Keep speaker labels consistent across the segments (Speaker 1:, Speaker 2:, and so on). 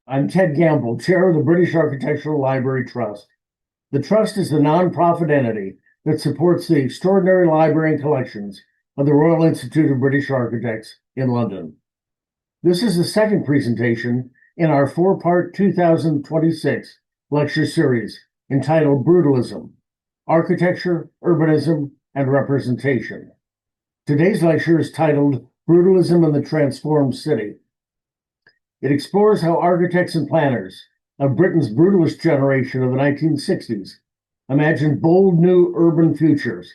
Speaker 1: I'm Ted Gamble, Chair of the British Architectural Library Trust. The Trust is the nonprofit entity that supports the extraordinary library and collections of the Royal Institute of British Architects in London. This is the second presentation in our four-part 2026 lecture series entitled Brutalism, Architecture, Urbanism, and Representation. Today's lecture is titled Brutalism and the Transformed City. It explores how architects and planners of Britain's brutalist generation of the 1960s imagined bold new urban futures,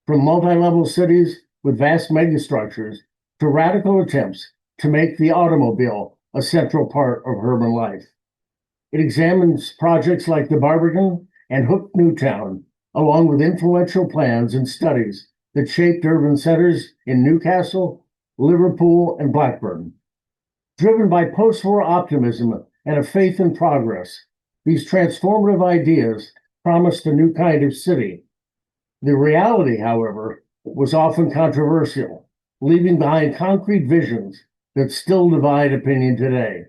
Speaker 1: from multi-level cities with vast megastructures to radical attempts to make the automobile a central part of urban life. It examines projects like the Barbican and Hook Newtown, along with influential plans and studies that shaped urban centers in Newcastle, Liverpool, and Blackburn. Driven by post-war optimism and a faith in progress, these transformative ideas promised a new kind of city. The reality, however, was often controversial, leaving behind concrete visions that still divide opinion today.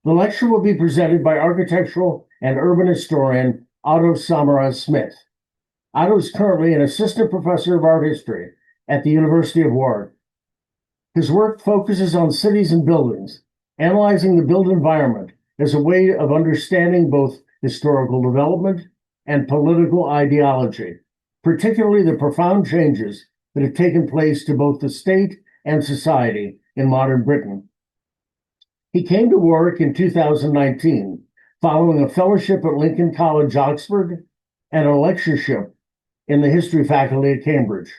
Speaker 1: The lecture will be presented by architectural and urban historian Otto Saumarez Smith. Otto is currently an assistant professor of art history at the University of Warwick. His work focuses on cities and buildings, analyzing the built environment as a way of understanding both historical development and political ideology, particularly the profound changes that have taken place to both the state and society in modern Britain. He came to Warwick in 2019, following a fellowship at Lincoln College, Oxford, and a lectureship in the history faculty at Cambridge.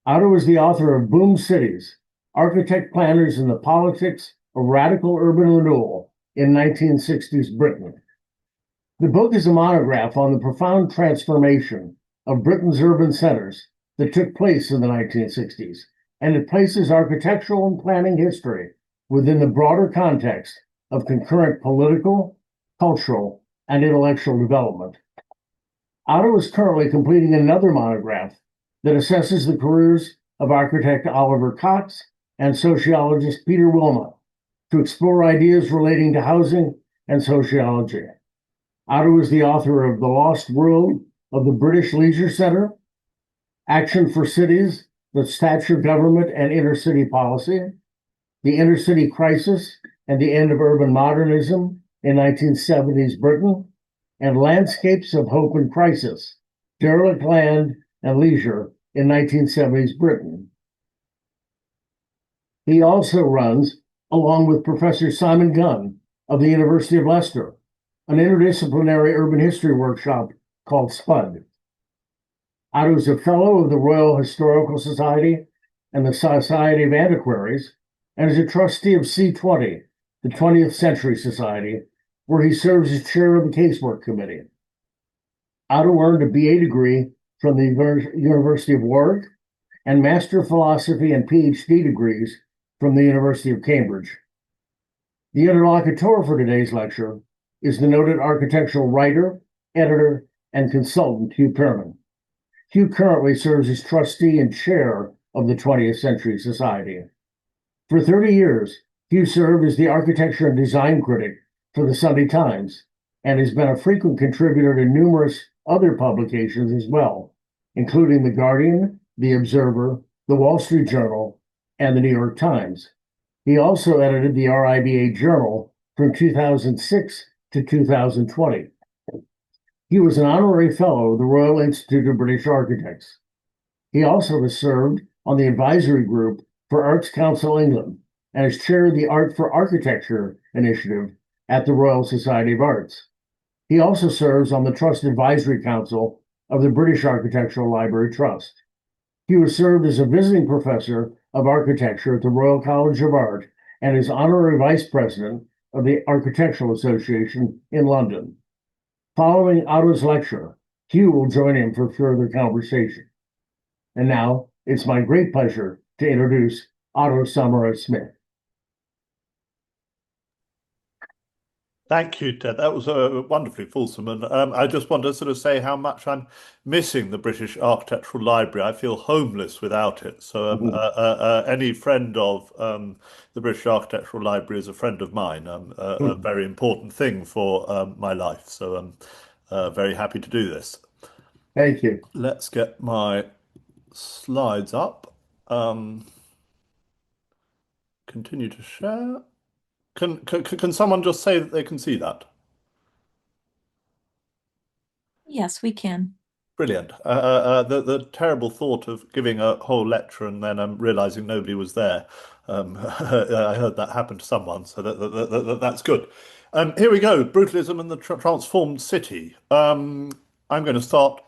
Speaker 1: Otto is the author of Boom Cities, Architect Planners and the Politics of Radical Urban Renewal in 1960s Britain. The book is a monograph on the profound transformation of Britain's urban centers that took place in the 1960s, and it places architectural and planning history within the broader context of concurrent political, cultural, and intellectual development. Otto is currently completing another monograph that assesses the careers of architect Oliver Cox and sociologist Peter Wilmot to explore ideas relating to housing and sociology. Otto is the author of The Lost World of the British Leisure Centre, Action for Cities, the Thatcher Government and Intercity Policy, The Intercity Crisis and the End of Urban Modernism in 1970s Britain, and Landscapes of Hope and Crisis, Derelict Land and Leisure in 1970s Britain. He also runs, along with Professor Simon Gunn of the University of Leicester, an interdisciplinary urban history workshop called SPUD. Otto is a fellow of the Royal Historical Society and the Society of Antiquaries, and is a trustee of C20, the 20th Century Society, where he serves as chair of the Casework Committee. Otto earned a BA degree from the University of Warwick and Master of Philosophy and PhD degrees from the University of Cambridge. The interlocutor for today's lecture is the noted architectural writer, editor, and consultant Hugh Perman. Hugh currently serves as trustee and chair of the 20th Century Society. For 30 years, Hugh served as the architecture and design critic for the Sunday Times and has been a frequent contributor to numerous other publications as well, including The Guardian, The Observer, The Wall Street Journal, and The New York Times. He also edited the RIBA Journal from 2006 to 2020. He was an honorary fellow of the Royal Institute of British Architects. He also has served on the advisory group for Arts Council England and is chair of the Art for Architecture initiative at the Royal Society of Arts. He also serves on the Trust Advisory Council of the British Architectural Library Trust. He was served as a visiting professor of architecture at the Royal College of Art and is honorary vice president of the Architectural Association in London. Following Otto's lecture, Hugh will join him for further conversation. And now it's my great pleasure to introduce Otto Saumarez Smith.
Speaker 2: Thank you, Ted. That was wonderfully fulsome. And I just want to sort of say how much I'm missing the British Architectural Library. I feel homeless without it. So any friend of the British Architectural Library is a friend of mine, a very important thing for my life. So I'm very happy to do this.
Speaker 1: Thank you.
Speaker 2: Let's get my slides up. Um, Continue to share. Can someone just say that they can see that?
Speaker 3: Yes, we can.
Speaker 2: Brilliant. The terrible thought of giving a whole lecture and then realizing nobody was there. I heard that happen to someone, so that's good. Here we go. Brutalism and the transformed city. I'm going to start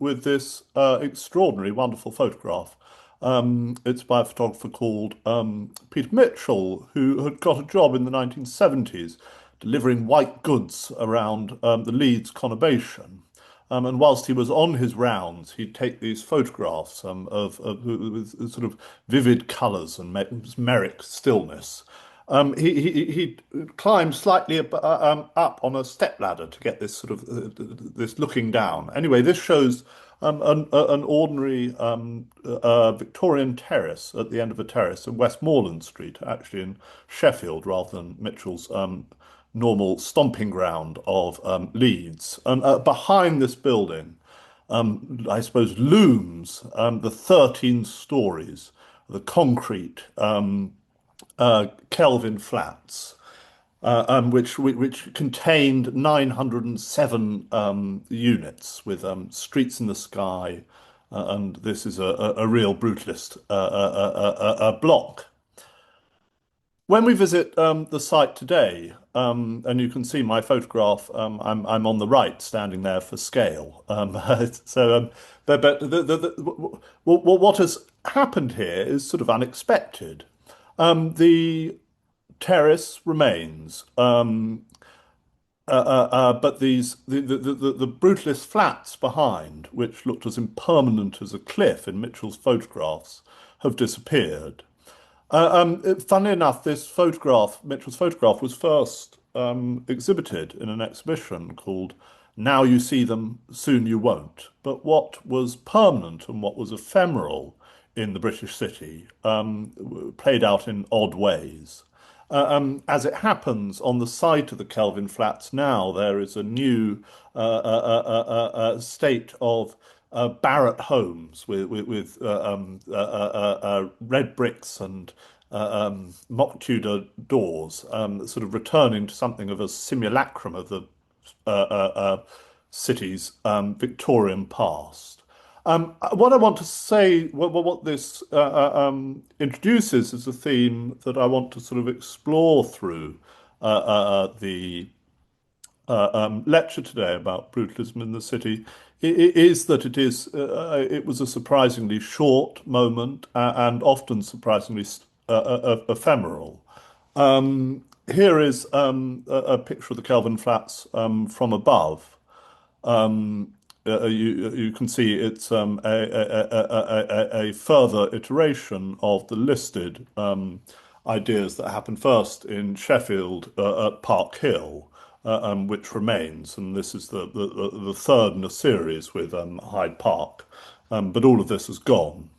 Speaker 2: with this extraordinary, wonderful photograph. It's by a photographer called Peter Mitchell, who had got a job in the 1970s delivering white goods around the Leeds conurbation. And whilst he was on his rounds, he'd take these photographs with sort of vivid colours and mesmeric stillness. He climbed slightly up on a stepladder to get this sort of this looking down. Anyway, this shows an ordinary Victorian terrace at the end of a terrace in Westmoreland Street, actually in Sheffield, rather than Mitchell's normal stomping ground of Leeds. And behind this building, I suppose, looms the 13 stories, the concrete Kelvin flats, which contained 907 units with streets in the sky. And this is a real brutalist block. When we visit the site today, and you can see my photograph, I'm on the right, standing there for scale. What has happened here is sort of unexpected. The terrace remains, but the brutalist flats behind, which looked as impermanent as a cliff in Mitchell's photographs, have disappeared. Funnily enough, this photograph, Mitchell's photograph, was first exhibited in an exhibition called Now You See Them, Soon You Won't. But what was permanent and what was ephemeral in the British city played out in odd ways. As it happens, on the site of the Kelvin Flats now, there is a new state of Barratt homes with red bricks and mock Tudor doors, sort of returning to something of a simulacrum of the city's Victorian past. What I want to say, what this introduces is a theme that I want to sort of explore through the lecture today about brutalism in the city is that it was a surprisingly short moment and often surprisingly ephemeral. Here is a picture of the Kelvin Flats from above. You can see it's a further iteration of the listed ideas that happened first in Sheffield at Park Hill, which remains, and this is the third in a series with Hyde Park, but all of this has gone.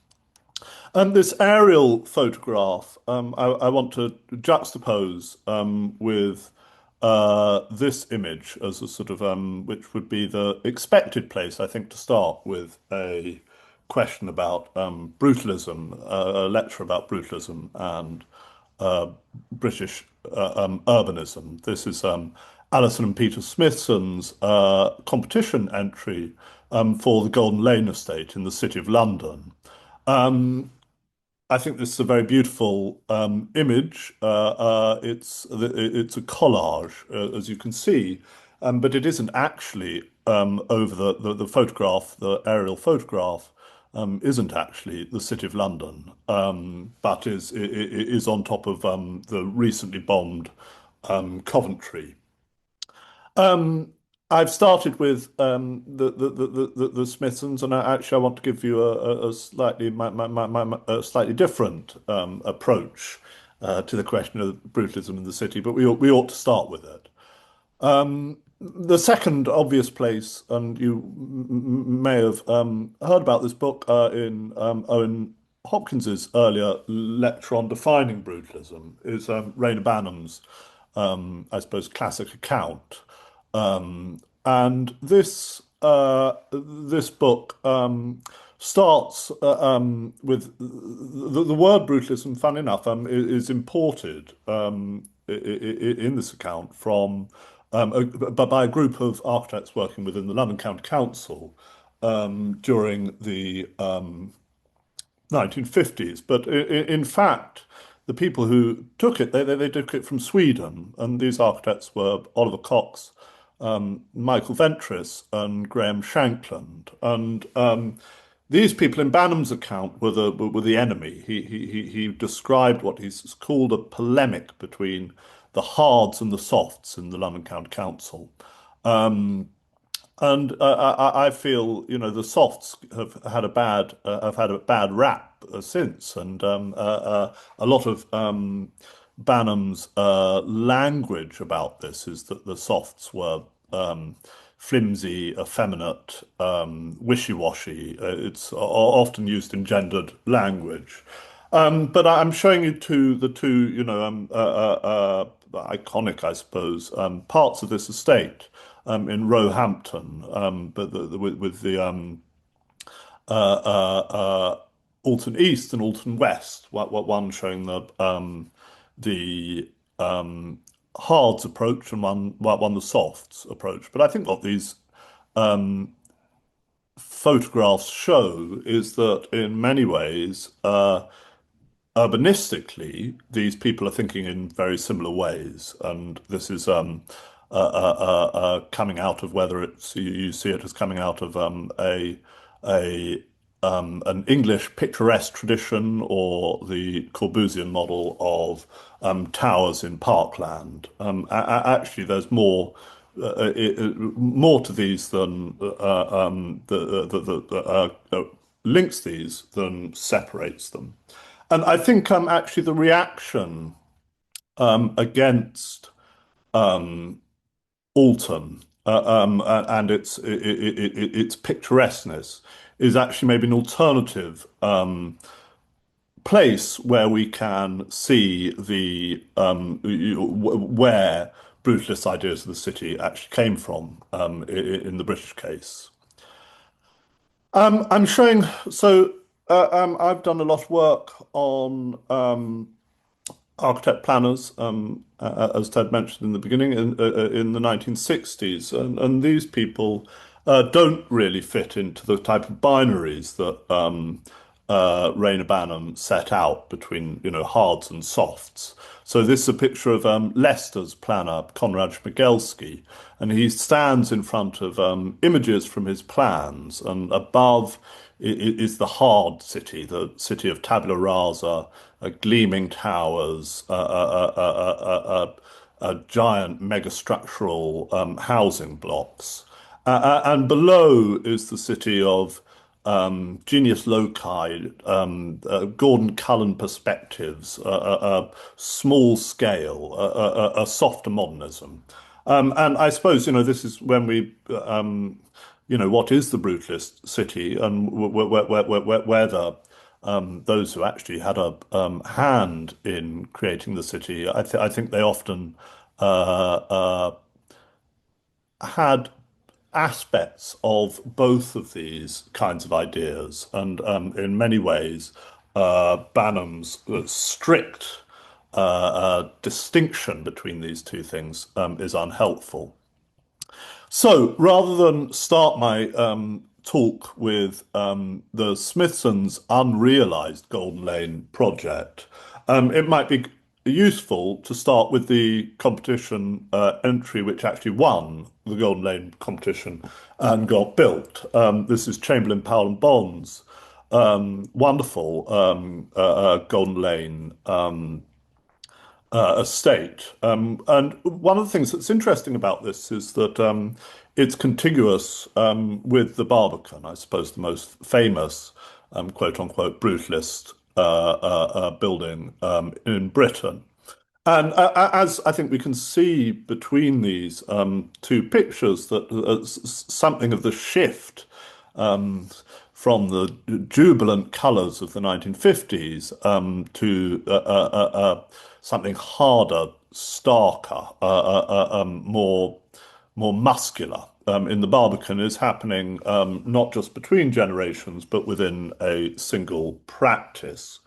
Speaker 2: And this aerial photograph, I want to juxtapose with this image as a sort of, which would be the expected place, I think, to start with a question about brutalism, a lecture about brutalism and uh, British urbanism. This is Alison and Peter Smithson's competition entry for the Golden Lane estate in the City of London. Um, I think this is a very beautiful image. It's a collage, as you can see, but it isn't actually over the photograph, the aerial photograph. Isn't actually the City of London, but is on top of the recently bombed Coventry. Um, I've started with the Smithsons, and actually I want to give you a slightly a slightly different approach to the question of brutalism in the city, but we ought to start with it. The second obvious place, and you may have heard about this book in Owen Hopkins's earlier lecture on defining brutalism, is Rayner Banham's, I suppose, classic account. And this book starts with the word brutalism. Fun enough, is imported in this account from but by a group of architects working within the London County Council during the 1950s. But in fact, the people who took it, they took it from Sweden, and these architects were Oliver Cox, Michael Ventris, and Graham Shankland. And these people in Banham's account were the enemy. He described what he's called a polemic between the hards and the softs in the London County Council. And I feel, the softs have had a bad rap since, and a lot of Banham's language about this is that the softs were flimsy, effeminate, wishy-washy. It's often used in gendered language. But I'm showing you the two, iconic, I suppose, parts of this estate in Roehampton, but with the Alton East and Alton West. One showing the hards approach and one the softs approach. But I think what these photographs show is that in many ways, urbanistically, these people are thinking in very similar ways, and this is coming out of whether it's you see it as coming out of a an English picturesque tradition or the Corbusian model of towers in parkland. Actually, there's more to these than links these than separates them. And I think actually the reaction against Alton and its picturesqueness is actually maybe an alternative place where we can see where brutalist ideas of the city actually came from in the British case. I'm showing so. I've done a lot of work on architect planners, as Ted mentioned in the beginning, in the 1960s, and these people don't really fit into the type of binaries that Rayner Banham set out between, hards and softs. So this is a picture of Leicester's planner, Konrad Śmigielski, and he stands in front of images from his plans, and above is the hard city, the city of tabula rasa, gleaming towers, giant megastructural housing blocks. And below is the city of genius loci, Gordon Cullen perspectives, small scale, a softer modernism. And I suppose, this is when what is the brutalist city, and where those who actually had a hand in creating the city, I think they often had aspects of both of these kinds of ideas, and in many ways, Banham's strict distinction between these two things is unhelpful. So rather than start my talk with the Smithsons' unrealized Golden Lane project, it might be useful to start with the competition entry which actually won the Golden Lane competition and got built. This is Chamberlain, Powell and Bond's wonderful Golden Lane estate. And one of the things that's interesting about this is that it's contiguous with the Barbican, I suppose the most famous quote unquote brutalist building in Britain. And as I think we can see between these two pictures, that something of the shift um, from the jubilant colours of the 1950s to something harder, starker, more muscular in the Barbican is happening not just between generations, but within a single practice.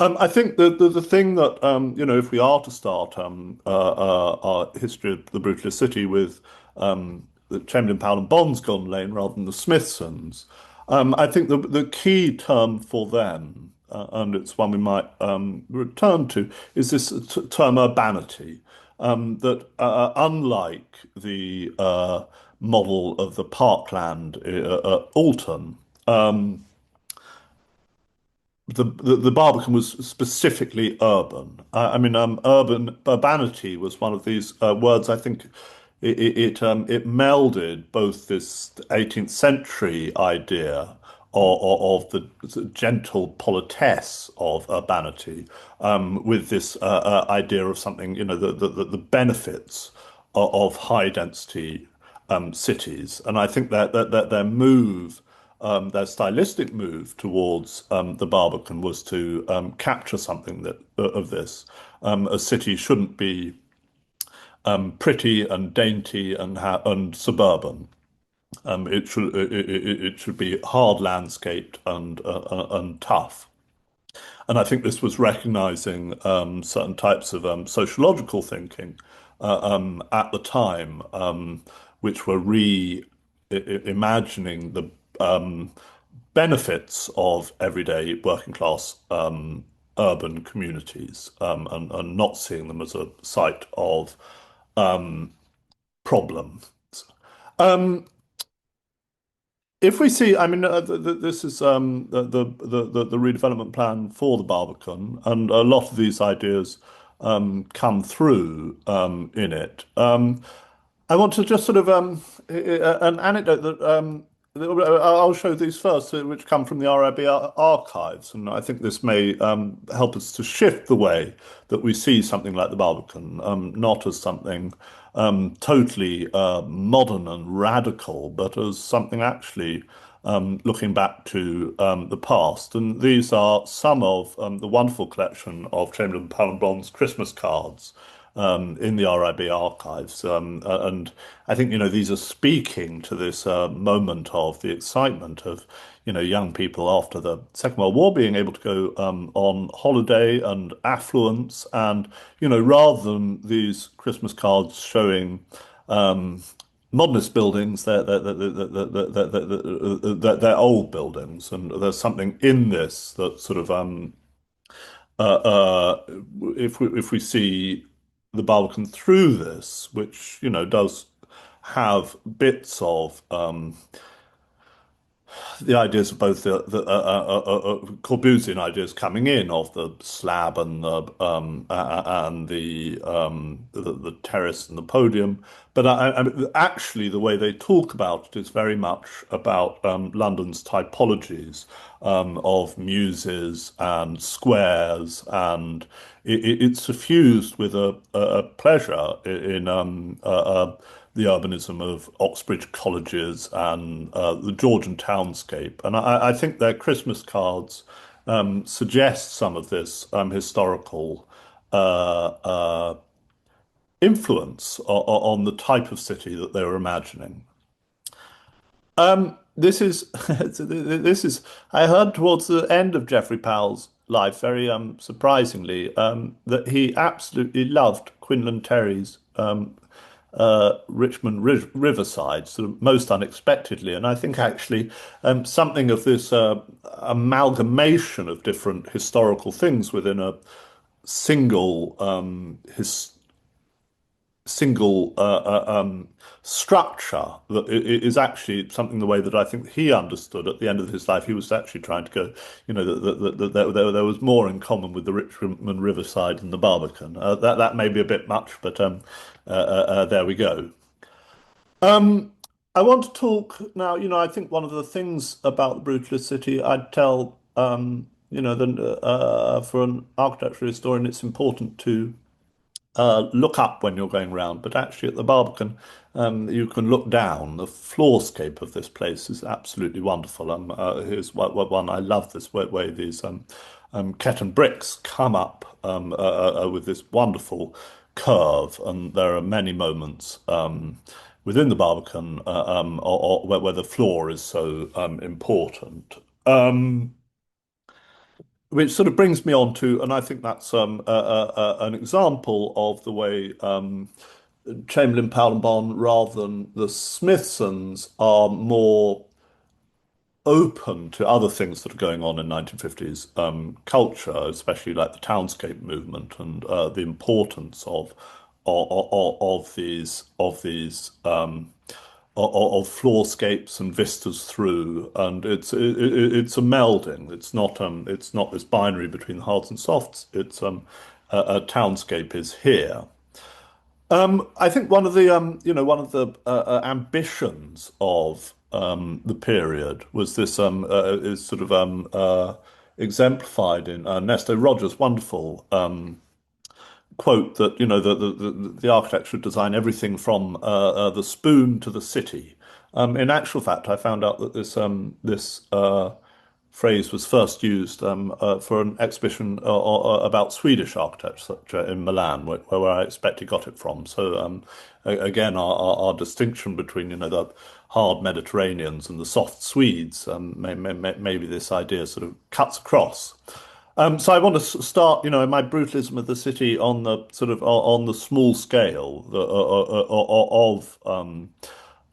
Speaker 2: I think the thing that if we are to start our history of the Brutalist city with the Chamberlain, Powell, and Bonsgone Lane rather than the Smithsons, I think the key term for them, and it's one we might return to, is this term urbanity. That unlike the model of the parkland at Alton. The Barbican was specifically urban. I mean, urbanity was one of these words. I think it melded both this 18th century idea of the gentle politesse of urbanity with this idea of something, the benefits of high density cities. And I think that their move their stylistic move towards the Barbican was to capture something that of this. A city shouldn't be pretty and dainty and suburban. It should be hard landscaped and tough. And I think this was recognizing certain types of sociological thinking at the time, which were reimagining the benefits of everyday working class urban communities and not seeing them as a site of problem. Um, if we see, I mean, this is the redevelopment plan for the Barbican, and a lot of these ideas come through in it. I want to just sort of an anecdote I'll show these first, which come from the RIB archives, and I think this may help us to shift the way that we see something like the Barbican, not as something totally modern and radical, but as something actually looking back to the past. And these are some of the wonderful collection of Chamberlain Powell and Bond's Christmas cards in the RIB archives. And I think, these are speaking to this moment of the excitement of, young people after the Second World War being able to go on holiday and affluence. And, rather than these Christmas cards showing modernist buildings, they're old buildings. And there's something in this that sort of uh, if we see the Barbican through this, which does have bits of the ideas of both the Corbusian ideas coming in of the slab and the terrace and the podium, but actually the way they talk about it is very much about London's typologies of muses and squares, and it's suffused with a pleasure in the urbanism of Oxbridge colleges and the Georgian townscape. And I think their Christmas cards suggest some of this historical uh, uh, influence on the type of city that they were imagining. This is this is I heard towards the end of Geoffrey Powell's life, very surprisingly, that he absolutely loved Quinlan Terry's Richmond Riverside, sort of most unexpectedly. And I think actually something of this amalgamation of different historical things within a single single structure that is actually something the way that I think he understood at the end of his life. He was actually trying to go, that there was more in common with the Richmond Riverside and the Barbican. That may be a bit much, but there we go. I want to talk now. I think one of the things about the Brutalist city, I'd tell, for an architecture historian, it's important to look up when you're going round, but actually at the Barbican, you can look down. The floorscape of this place is absolutely wonderful. Here's one. I love this way these Ketton bricks come up with this wonderful curve, and there are many moments within the Barbican where the floor is so important. Which sort of brings me on to, and I think that's an example of the way Chamberlain, Powell and Bon, rather than the Smithsons, are more open to other things that are going on in 1950s culture, especially like the townscape movement and the importance of floorscapes and vistas through, and it's a melding. It's not this binary between the hards and softs. It's a townscape is here. I think one of the ambitions of the period was this is sort of exemplified in Ernesto Rogers' wonderful quote that the architect should design everything from the spoon to the city. In actual fact, I found out that this phrase was first used for an exhibition about Swedish architecture in Milan, where I expect he got it from. So again, our distinction between the hard Mediterraneans and the soft Swedes, maybe this idea sort of cuts across. So I want to start, in my brutalism of the city on the sort of on the small scale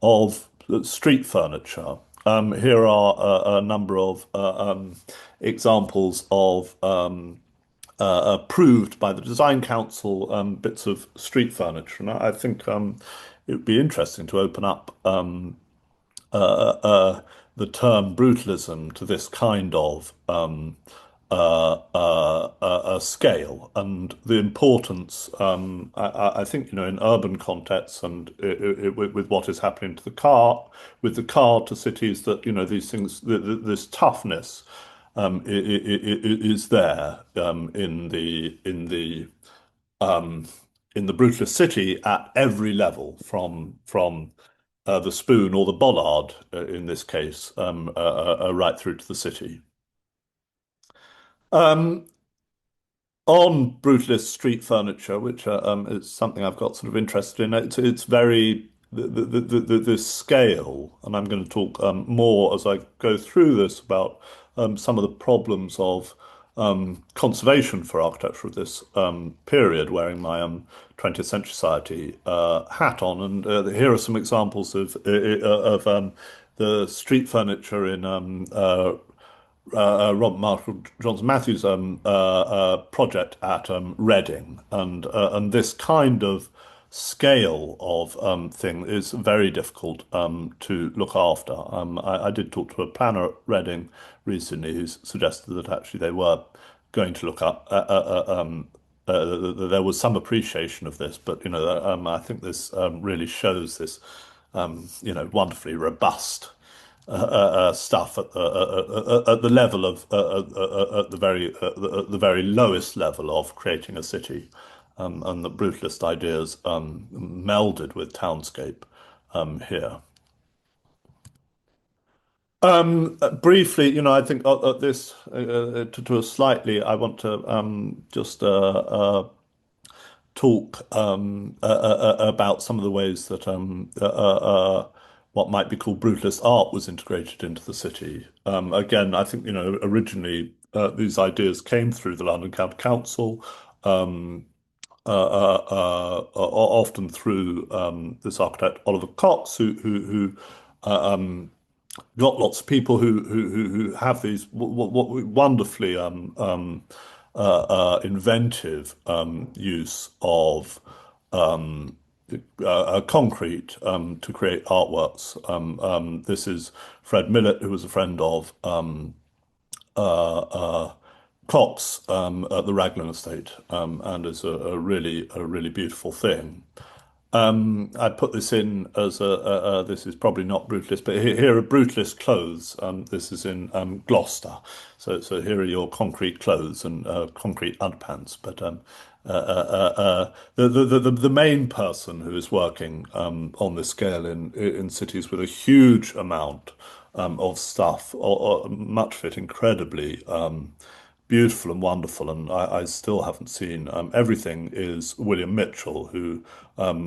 Speaker 2: of street furniture. Here are a number of examples of approved by the Design Council bits of street furniture, and I think it would be interesting to open up the term brutalism to this kind of scale and the importance. I think in urban contexts and with what is happening to the car, with the car to cities, that these things, this toughness is there in the brutalist city at every level, from the spoon or the bollard in this case, right through to the city. On brutalist street furniture, which is something I've got sort of interested in, it's very the scale, and I'm going to talk more as I go through this about some of the problems of conservation for architecture of this period, wearing my 20th Century Society hat on. And here are some examples of the street furniture in Robert Marshall Johnson Matthews' project at Reading, and this kind of scale of thing is very difficult to look after. I did talk to a planner at Reading recently who suggested that actually they were going to look up. There was some appreciation of this, but I think this really shows this wonderfully robust stuff at the level of at the very lowest level of creating a city, and the brutalist ideas melded with townscape here. Briefly, I think this to a slightly, I want to just talk about some of the ways that what might be called brutalist art was integrated into the city. Again, I think originally these ideas came through the London County Council, often through this architect Oliver Cox, who got lots of people who have these wonderfully inventive use of concrete to create artworks. This is Fred Millett, who was a friend of Cox at the Raglan estate, and is a really beautiful thing. I put this in as this is probably not Brutalist, but here are Brutalist clothes. This is in Gloucester. So here are your concrete clothes and concrete underpants. But the main person who is working on this scale in cities with a huge amount of stuff, or much of it incredibly beautiful and wonderful, and I still haven't seen everything, is William Mitchell, who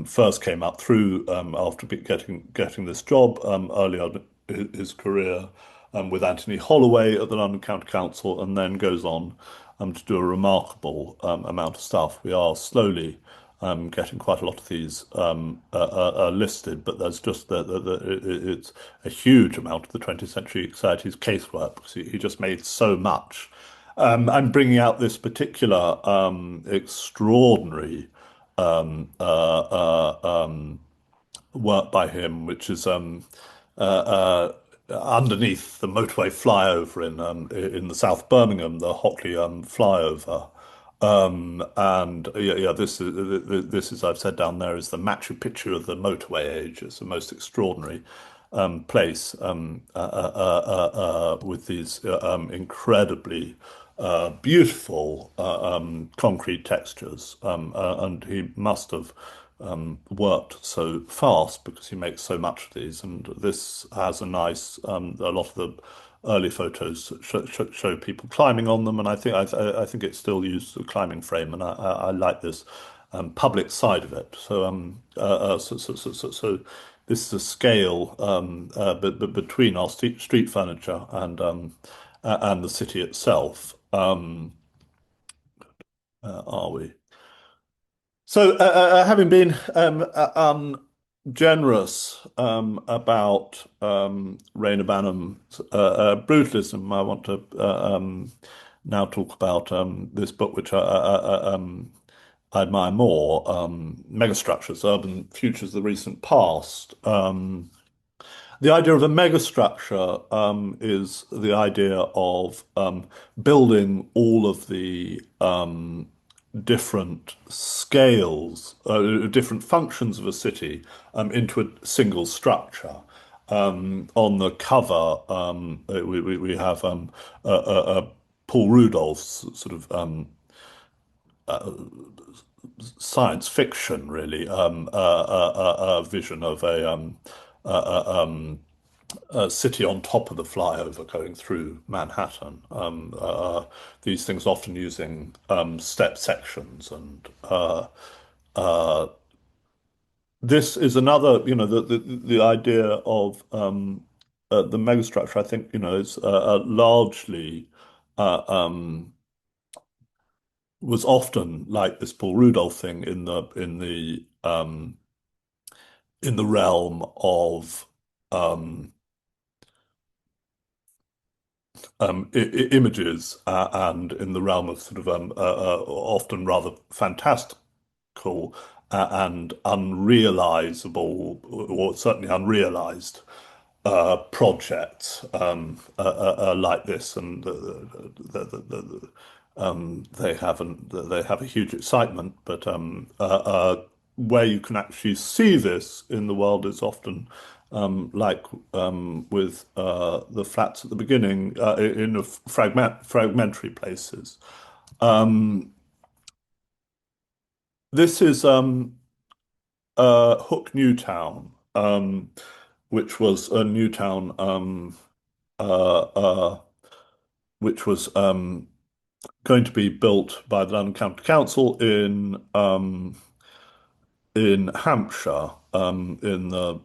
Speaker 2: first came up through after getting this job early on in his career with Anthony Holloway at the London County Council, and then goes on to do a remarkable amount of stuff. We are slowly getting quite a lot of these listed, but there's just it's a huge amount of the 20th century anxiety's casework because he just made so much. I'm bringing out this particular extraordinary work by him, which is underneath the motorway flyover in the South Birmingham, the Hockley flyover. And yeah, this is I've said down there is the Machu Picchu of the motorway age. It's the most extraordinary place with these incredibly beautiful concrete textures, and he must have worked so fast because he makes so much of these. And this has a nice, a lot of the early photos show people climbing on them, and I think it's still used as a climbing frame, and I like this public side of it. So this is a scale but between our street furniture and the city itself. Are we? So, having been ungenerous about Reyner Banham's brutalism, I want to now talk about this book, which I admire more, Megastructures, Urban Futures of the Recent Past. The idea of a megastructure is the idea of building all of the different scales, different functions of a city into a single structure. On the cover, we have Paul Rudolph's sort of science fiction, really, vision of a city on top of the flyover going through Manhattan. These things often using step sections, and this is another, the idea of the megastructure. I think is largely was often like this Paul Rudolph thing in the realm of images and in the realm of sort of often rather fantastical and unrealizable, or certainly unrealized projects like this, and they have a huge excitement, but where you can actually see this in the world is often like with the flats at the beginning in fragmentary places. This is Hook Newtown, which was a Newtown which was going to be built by the London County Council in Hampshire in the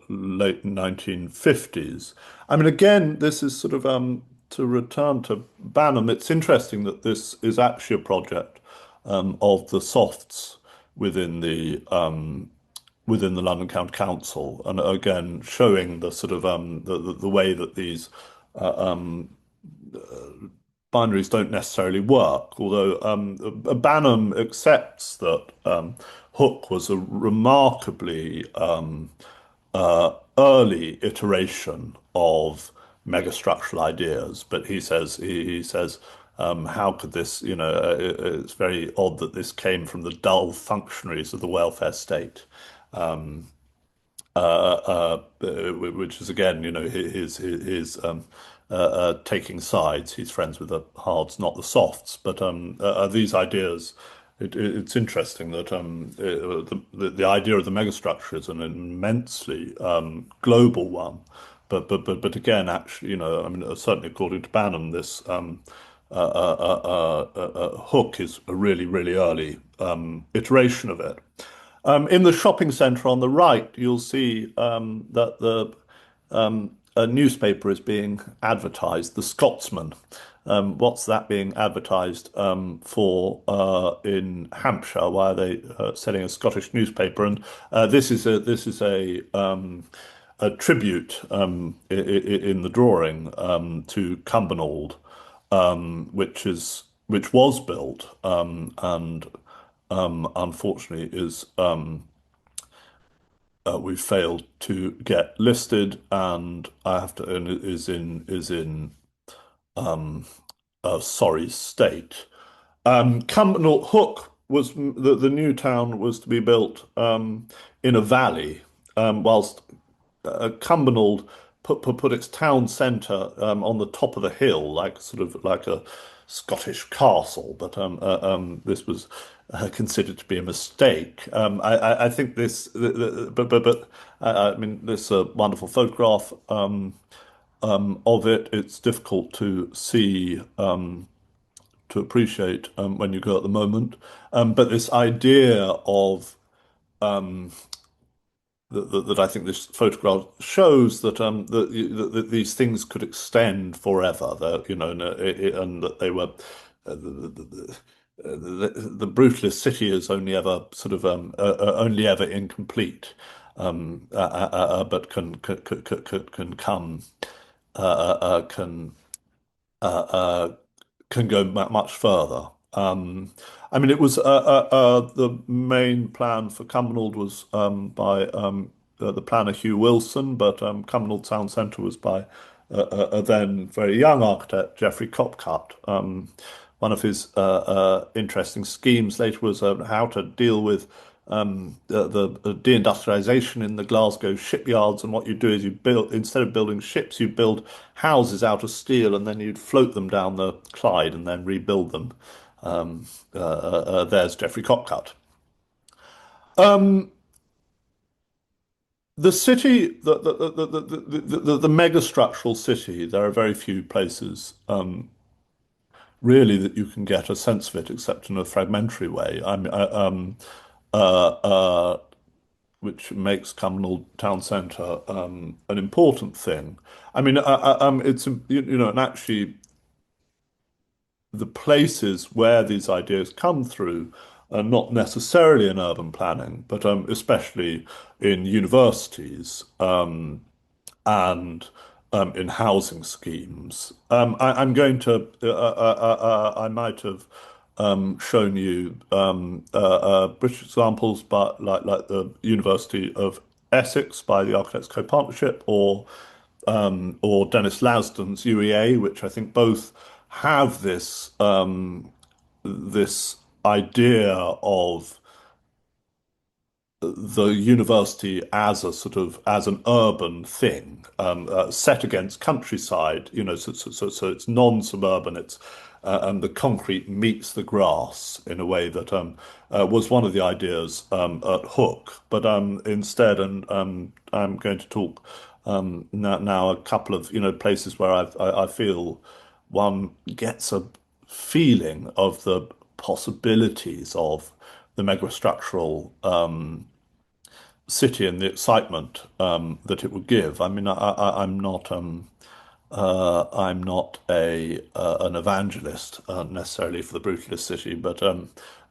Speaker 2: late 1950s. I mean, again, this is sort of to return to Banham. It's interesting that this is actually a project of the softs within the London County Council, and again showing the sort of the way that these binaries don't necessarily work, although Banham accepts that Hook was a remarkably early iteration of megastructural ideas, but he says how could this, it's very odd that this came from the dull functionaries of the welfare state. which is again, his taking sides. He's friends with the hards, not the softs. But these ideas, it's interesting that the idea of the megastructure is an immensely global one. But again, actually, I mean, certainly according to Bannon, this hook is a really, really early iteration of it. In the shopping centre on the right, you'll see that a newspaper is being advertised, The Scotsman. What's that being advertised for in Hampshire? Why are they selling a Scottish newspaper? And this is a tribute in the drawing to Cumbernauld, which was built and unfortunately is we failed to get listed, and I have to and it is in a sorry state. Cumbernauld Hook was the new town was to be built in a valley, whilst Cumbernauld put its town centre on the top of the hill, like sort of like a Scottish castle. But this was considered to be a mistake. I think this, but I mean, this wonderful photograph of it. It's difficult to see. To appreciate when you go at the moment, but this idea of that I think this photograph shows that these things could extend forever. That and that they were the brutalist city is only ever sort of only ever incomplete, but can come can can go much further. I mean, it was the main plan for Cumbernauld was by the planner Hugh Wilson, but Cumbernauld Town Centre was by a then very young architect, Geoffrey Copcutt. One of his interesting schemes later was how to deal with the deindustrialization in the Glasgow shipyards. And what you do is you build, instead of building ships, you build houses out of steel, and then you'd float them down the Clyde and then rebuild them. There's Geoffrey Copcutt. The city, the megastructural city, there are very few places really that you can get a sense of it, except in a fragmentary way. I mean, which makes Cumbernauld Town Centre an important thing. I mean, it's and actually the places where these ideas come through are not necessarily in urban planning, but especially in universities and in housing schemes. I'm going to, I might have shown you British examples, but like the University of Essex by the Architects Co-Partnership, or Dennis Lasdon's UEA, which I think both have this idea of the university as a sort of as an urban thing set against countryside, so it's non-suburban. It's and the concrete meets the grass in a way that was one of the ideas at Hook. But instead, and I'm going to talk now a couple of places where I feel one gets a feeling of the possibilities of the megastructural city and the excitement that it would give. I mean, I'm not a an evangelist necessarily for the brutalist city, but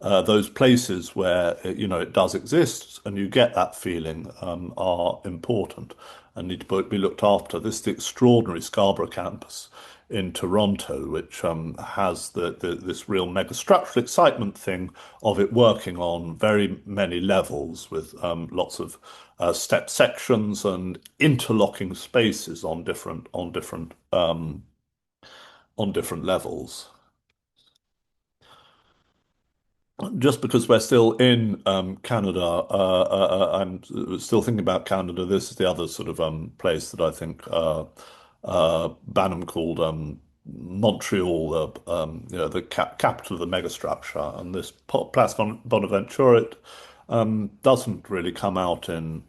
Speaker 2: those places where it does exist and you get that feeling are important and need to be looked after. This is the extraordinary Scarborough campus in Toronto, which has this real megastructural excitement thing of it working on very many levels with lots of step sections and interlocking spaces on different levels. just because we're still in Canada, I'm still thinking about Canada. This is the other sort of place that I think Banham called Montreal, the capital of the megastructure. And this Place Bonaventure, it doesn't really come out in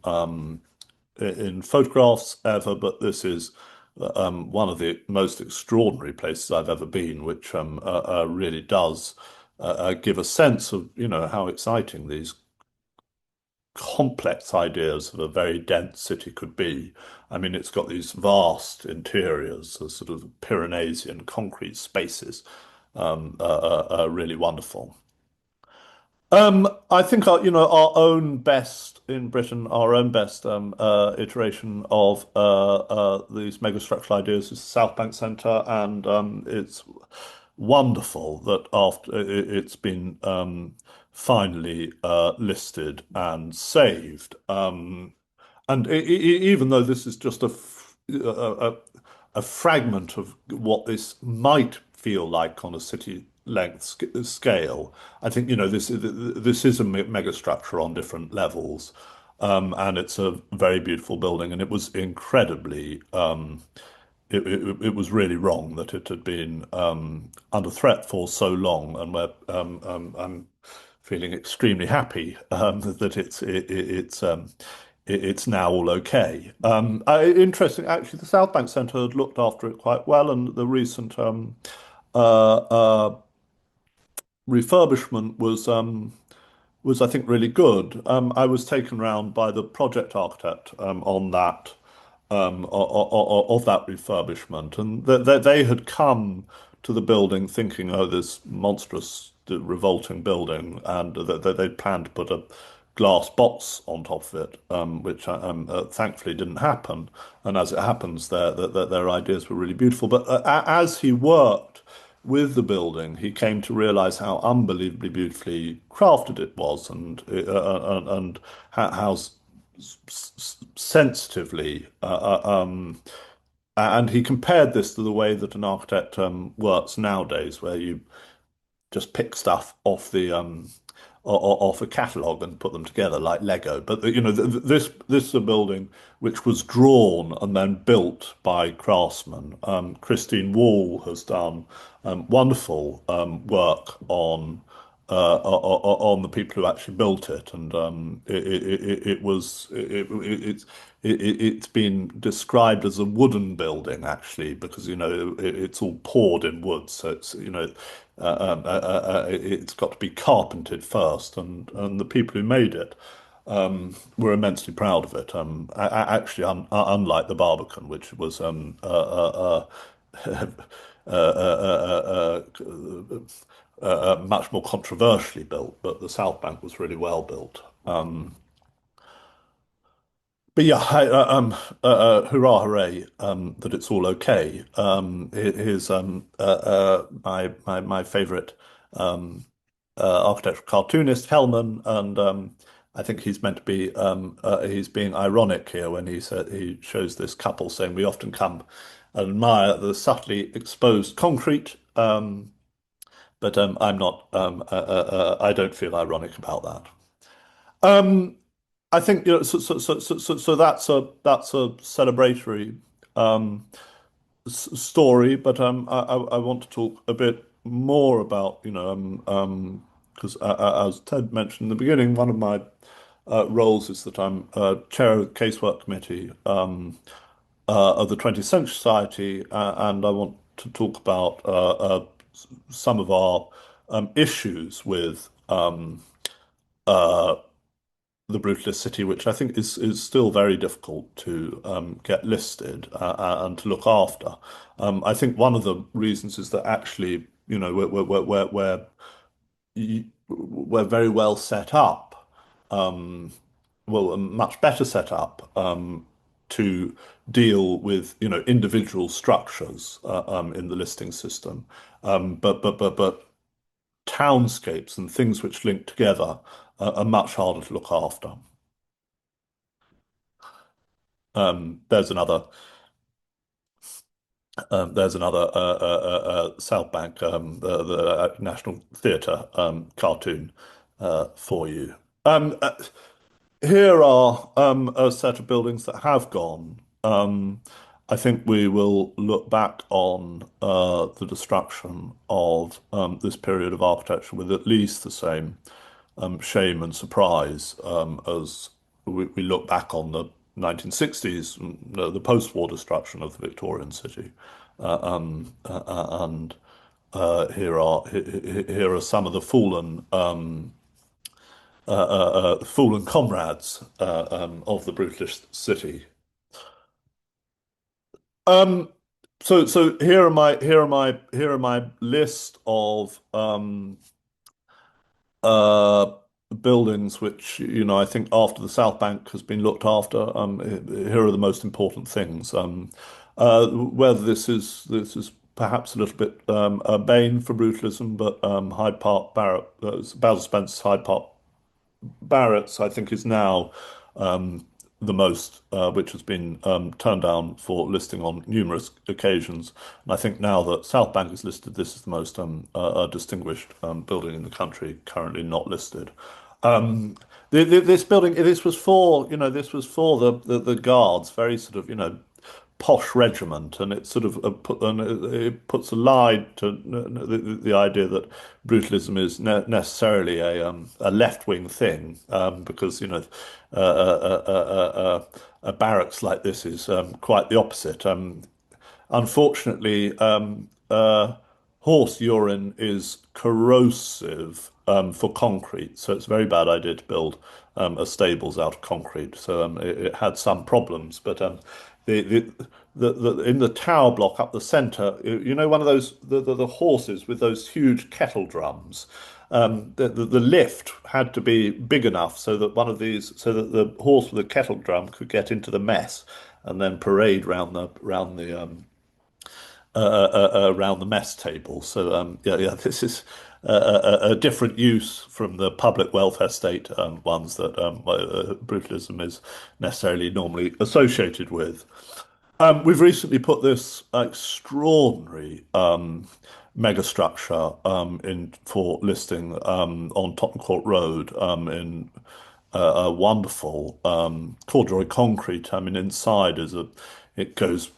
Speaker 2: photographs ever, but this is one of the most extraordinary places I've ever been, which really does give a sense of, how exciting these complex ideas of a very dense city could be. I mean, it's got these vast interiors, sort of Pyrenean concrete spaces, really wonderful. I think our own best in Britain, our own best iteration of these megastructural ideas is the South Bank Centre, and it's wonderful that after it's been finally listed and saved. And even though this is just a fragment of what this might feel like on a city length scale, I think this is a megastructure on different levels, and it's a very beautiful building, and it was incredibly. It was really wrong that it had been under threat for so long, and I'm feeling extremely happy that it's now all okay. Interesting, actually, the South Bank Centre had looked after it quite well, and the recent uh, uh, refurbishment was I think really good. I was taken round by the project architect on that of that refurbishment, and they had come to the building thinking, oh, this monstrous, revolting building, and they'd planned to put a glass box on top of it, which thankfully didn't happen. And as it happens, their ideas were really beautiful. But as he worked with the building, he came to realize how unbelievably beautifully crafted it was, and how sensitively, and he compared this to the way that an architect works nowadays, where you just pick stuff off the off a catalogue and put them together like Lego. But this is a building which was drawn and then built by craftsmen. Christine Wall has done wonderful work on the people who actually built it, and it's been described as a wooden building actually, because it's all poured in wood, so it's got to be carpented first, and the people who made it were immensely proud of it. Actually, unlike the Barbican, which was much more controversially built, but the South Bank was really well built. But yeah, hurrah, hooray, that it's all okay. Here's my favorite architectural cartoonist, Hellman, and I think he's meant to be he's being ironic here when he said he shows this couple saying we often come and admire the subtly exposed concrete, but I'm not I don't feel ironic about that. Um, I think so that's a celebratory um, story, but I want to talk a bit more about because as Ted mentioned in the beginning, one of my roles is that I'm chair of the casework committee of the 20th Century Society, and I want to talk about some of our issues with uh, the Brutalist city, which I think is still very difficult to get listed and to look after. I think one of the reasons is that actually, we're very well set up, well, much better set up to deal with individual structures in the listing system, but townscapes and things which link together are much harder to look after. There's another There's another South Bank, the National Theatre cartoon for you. Um, uh, Here are a set of buildings that have gone. I think we will look back on the destruction of this period of architecture with at least the same shame and surprise as we look back on the 1960s, the post-war destruction of the Victorian city. And here are some of the fallen comrades of the brutalist city. Um, so here are my list of uh, buildings which I think after the South Bank has been looked after. Here are the most important things. Whether this is perhaps a little bit urbane for brutalism, but Hyde Park Barrett, Basil Spencer's Hyde Park Barrett's, I think, is now the most, which has been turned down for listing on numerous occasions. And I think now that South Bank is listed, this is the most distinguished building in the country currently not listed. Um, this building, this was for the guards, very sort of, posh regiment, and it sort of it puts a lie to the idea that brutalism is necessarily a left-wing thing, because a barracks like this is quite the opposite. Unfortunately, horse urine is corrosive for concrete, so it's a very bad idea to build a stables out of concrete. So it had some problems, but the, the in the tower block up the centre, one of those the horses with those huge kettle drums. The lift had to be big enough so that so that the horse with the kettle drum could get into the mess and then parade around the mess table. So yeah, this is a different use from the public welfare state ones that brutalism is necessarily normally associated with. We've recently put this extraordinary megastructure in for listing on Tottenham Court Road in a wonderful corduroy concrete. I mean, inside is it goes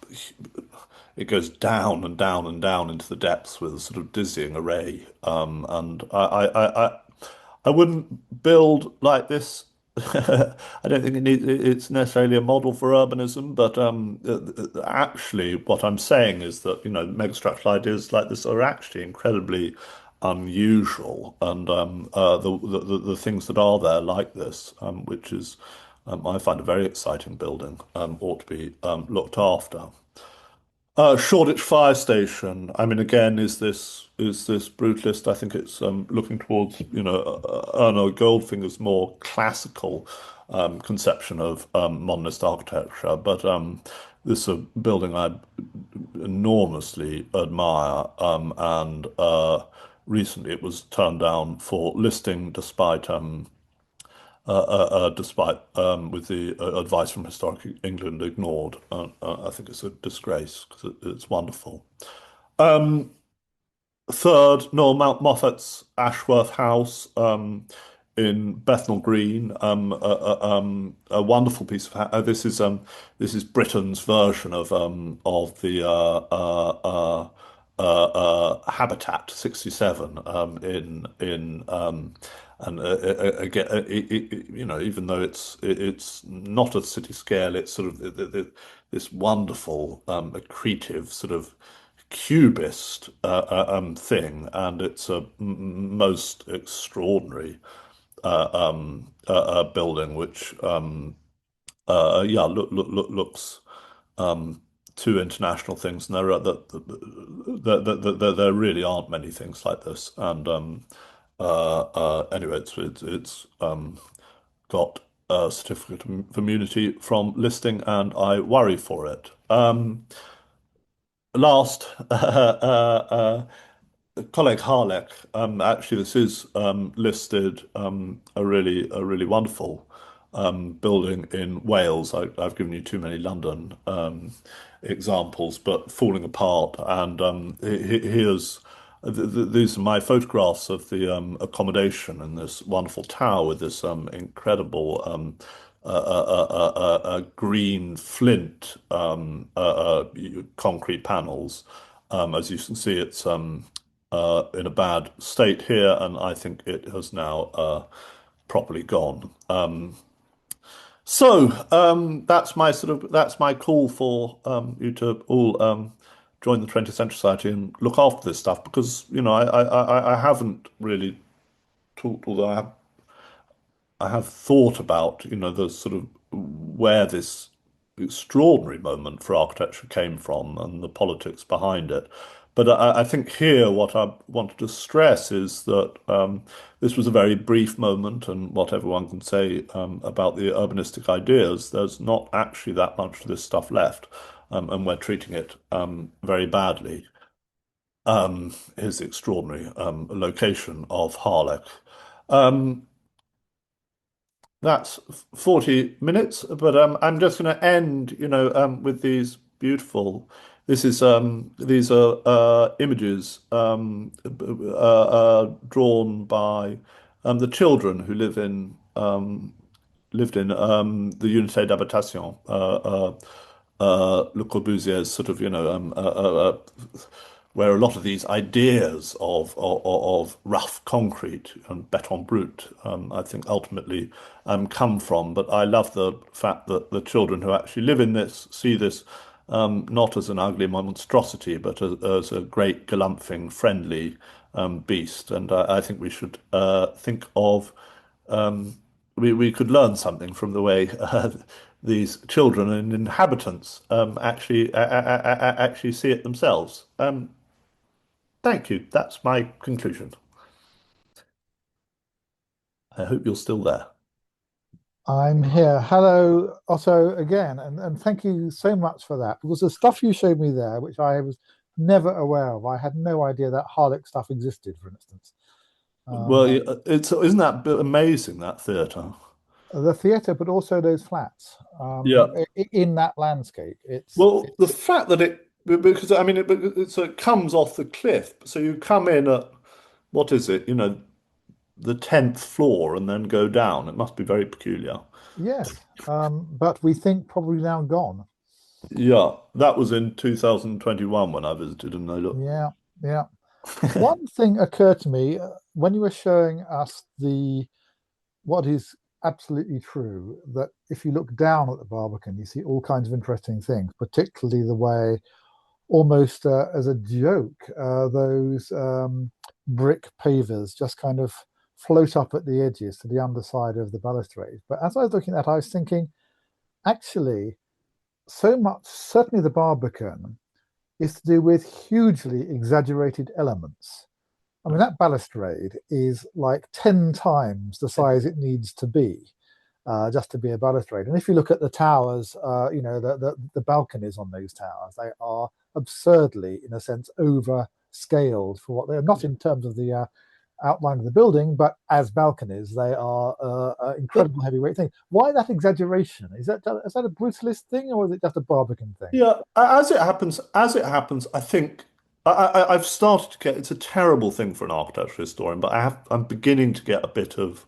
Speaker 2: it goes down and down and down into the depths with a sort of dizzying array. And I wouldn't build like this. I don't think it's necessarily a model for urbanism, but actually, what I'm saying is that megastructural ideas like this are actually incredibly unusual, and the things that are there like this, which is I find a very exciting building, ought to be looked after. Shoreditch Fire Station. I mean, again, is this brutalist? I think it's looking towards Erno Goldfinger's more classical conception of modernist architecture, but this is a building I enormously admire, and recently it was turned down for listing despite with the advice from Historic England ignored. I think it's a disgrace because it's wonderful. Third, Noel Moffat's Ashworth House in Bethnal Green, a wonderful piece of this is Britain's version of the Habitat 67 in and again, even though it's not a city scale, it's sort of this wonderful accretive sort of cubist thing, and it's a most extraordinary building, which yeah, looks to international things, and there really aren't many things like this. And anyway, it's got a certificate of immunity from listing, and I worry for it. Last, Coleg Harlech. Actually, this is listed a really wonderful building in Wales. I've given you too many London examples, but falling apart. And here's these are my photographs of the accommodation in this wonderful tower with this incredible green flint concrete panels. As you can see, it's in a bad state here, and I think it has now properly gone. That's my call for you to all join the 20th Century Society and look after this stuff because I haven't really talked, although I have thought about the sort of where this extraordinary moment for architecture came from and the politics behind it. But I think here what I wanted to stress is that this was a very brief moment, and what everyone can say about the urbanistic ideas, there's not actually that much of this stuff left, and we're treating it very badly. Here's the extraordinary location of Harlech. That's 40 minutes, but I'm just going to end, with these beautiful. This is these are images drawn by the children who lived in the Unité d'Habitation, Le Corbusier's sort of, where a lot of these ideas of rough concrete and béton brut, I think ultimately come from. But I love the fact that the children who actually live in this see this not as an ugly monstrosity, but as a great galumphing, friendly beast. And I think we should think of we could learn something from the way these children and inhabitants actually see it themselves. Thank you. That's my conclusion. I hope you're still there.
Speaker 4: I'm here. Hello, Otto, again, and thank you so much for that, because the stuff you showed me there, which I was never aware of, I had no idea that Harlech stuff existed, for instance.
Speaker 2: Well, isn't that amazing, that theatre?
Speaker 4: The theatre, but also those flats.
Speaker 2: Yeah.
Speaker 4: In that landscape.
Speaker 2: The fact that because I mean, it comes off the cliff, so you come in at, what is it, the 10th floor and then go down. It must be very peculiar.
Speaker 4: Yes, but we think probably now gone.
Speaker 2: Yeah, that was in 2021 when I visited, and I looked.
Speaker 4: Yeah. One thing occurred to me when you were showing us what is absolutely true, that if you look down at the Barbican, you see all kinds of interesting things, particularly the way, almost as a joke, those brick pavers just kind of float up at the edges to the underside of the balustrade. But as I was looking at that, I was thinking, actually, so much, certainly the Barbican, is to do with hugely exaggerated elements. I mean, that balustrade is like 10 times the size it needs to be, just to be a balustrade. And if you look at the towers, the balconies on those towers, they are absurdly, in a sense, over-scaled for what they are, not in terms of the outline of the building, but as balconies, they are an incredible heavyweight thing. Why that exaggeration? Is that a brutalist thing, or is it just a Barbican thing?
Speaker 2: Yeah, as it happens, I think I've started to get. It's a terrible thing for an architecture historian, but I'm beginning to get a bit of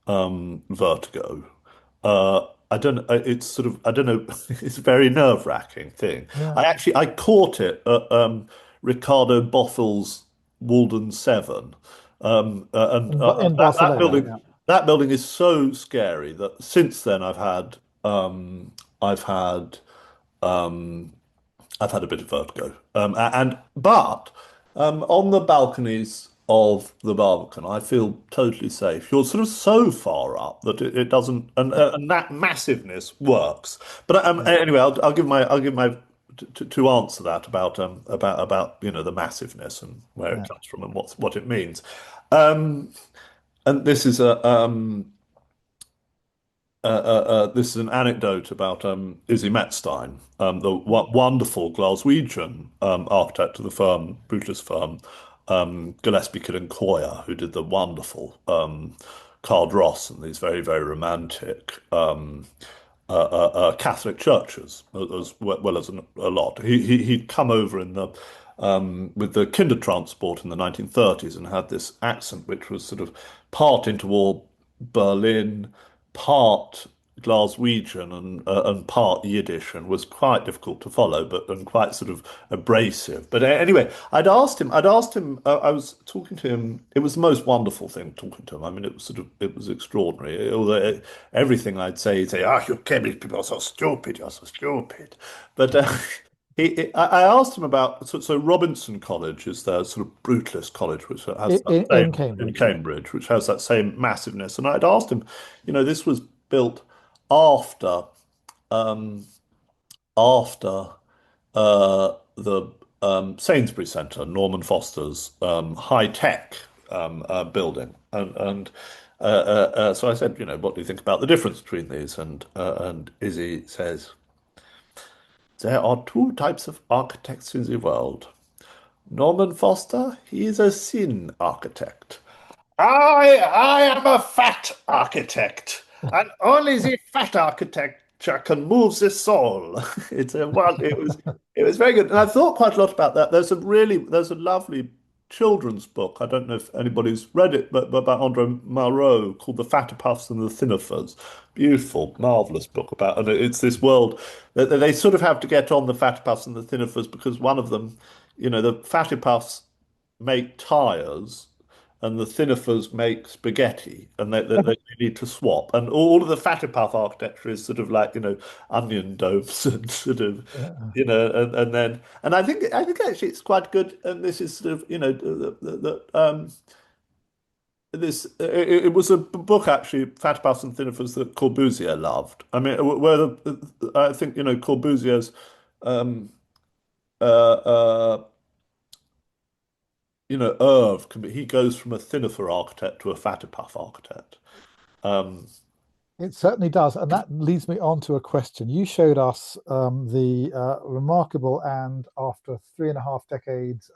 Speaker 2: vertigo. I don't. It's sort of. I don't know. It's a very nerve-wracking thing.
Speaker 4: Yeah.
Speaker 2: I caught it at Ricardo Bothel's Walden 7. And
Speaker 4: In
Speaker 2: that
Speaker 4: Barcelona,
Speaker 2: building,
Speaker 4: yeah.
Speaker 2: that building is so scary that since then I've had um, I've had a bit of vertigo. But on the balconies of the Barbican, I feel totally safe. You're sort of so far up that it doesn't, and that massiveness works. But anyway, I'll give my to answer that about the massiveness and where it comes from and what it means. And this is this is an anecdote about Izzy Metzstein, the wonderful Glaswegian architect of the firm, Brutalist firm, Gillespie Kidd and Coyer, who did the wonderful Ross and these very, very romantic Catholic churches, as well as a lot. He'd come over in the with the Kindertransport in the 1930s and had this accent which was sort of part interwar Berlin, part Glaswegian and part Yiddish, and was quite difficult to follow, but and quite sort of abrasive. But anyway, I'd asked him. I was talking to him. It was the most wonderful thing talking to him. I mean, it was extraordinary. Although everything I'd say, he'd say, "Ah, you Cambridge people are so stupid. You're so stupid." But I asked him about so Robinson College is their sort of brutalist college, which has that
Speaker 4: In
Speaker 2: same in
Speaker 4: Cambridge.
Speaker 2: Cambridge, which has that same massiveness. And I'd asked him, this was built after um, after the Sainsbury Centre, Norman Foster's high tech building, and so I said, what do you think about the difference between these? And Izzy says there are two types of architects in the world. Norman Foster, he is a thin architect. I am a fat architect, and only the fat architecture can move the soul. It was very good, and I thought quite a lot about that. There's a lovely children's book. I don't know if anybody's read it, but by Andre Malraux called The Fatterpuffs and the Thinnerfers. Beautiful, marvelous book about, and it's this world that they sort of have to get on the Fatterpuffs and the Thinnerfers because one of them, the Fatterpuffs make tires and the Thinnerfers make spaghetti, and they need to swap. And all of the Fatterpuff architecture is sort of like, onion domes and sort of,
Speaker 4: Yeah.
Speaker 2: and I think actually it's quite good. And this is sort of, it was a book actually, Fatterpuffs and Thinnerfers, that Corbusier loved. I mean, I think, Corbusier's um, uh, uh, Irv he goes from a Thinifer architect to a Fatterpuff architect. Um,
Speaker 4: It certainly does. And that leads me on to a question. You showed us the remarkable and after 3.5 decades,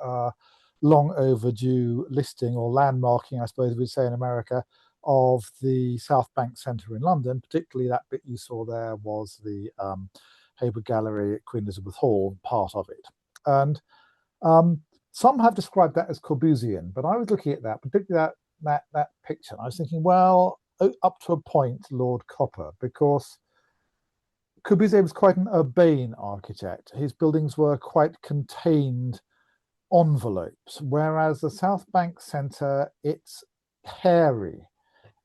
Speaker 4: long overdue listing or landmarking, I suppose we'd say in America, of the South Bank Centre in London. Particularly that bit you saw there was the Hayward Gallery at Queen Elizabeth Hall, part of it. And some have described that as Corbusian, but I was looking at that, particularly that picture, and I was thinking, well, up to a point, Lord Copper, because Corbusier was quite an urbane architect. His buildings were quite contained envelopes, whereas the South Bank Centre, it's hairy.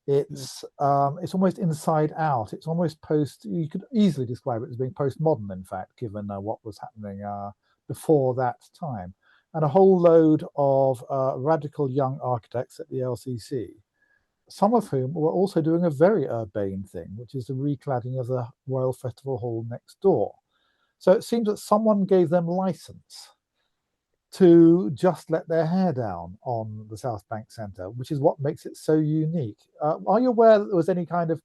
Speaker 4: It's almost inside out. It's almost you could easily describe it as being postmodern, in fact, given what was happening before that time. And a whole load of radical young architects at the LCC, some of whom were also doing a very urbane thing, which is the recladding of the Royal Festival Hall next door. So it seems that someone gave them license to just let their hair down on the South Bank Centre, which is what makes it so unique. Are you aware that there was any kind of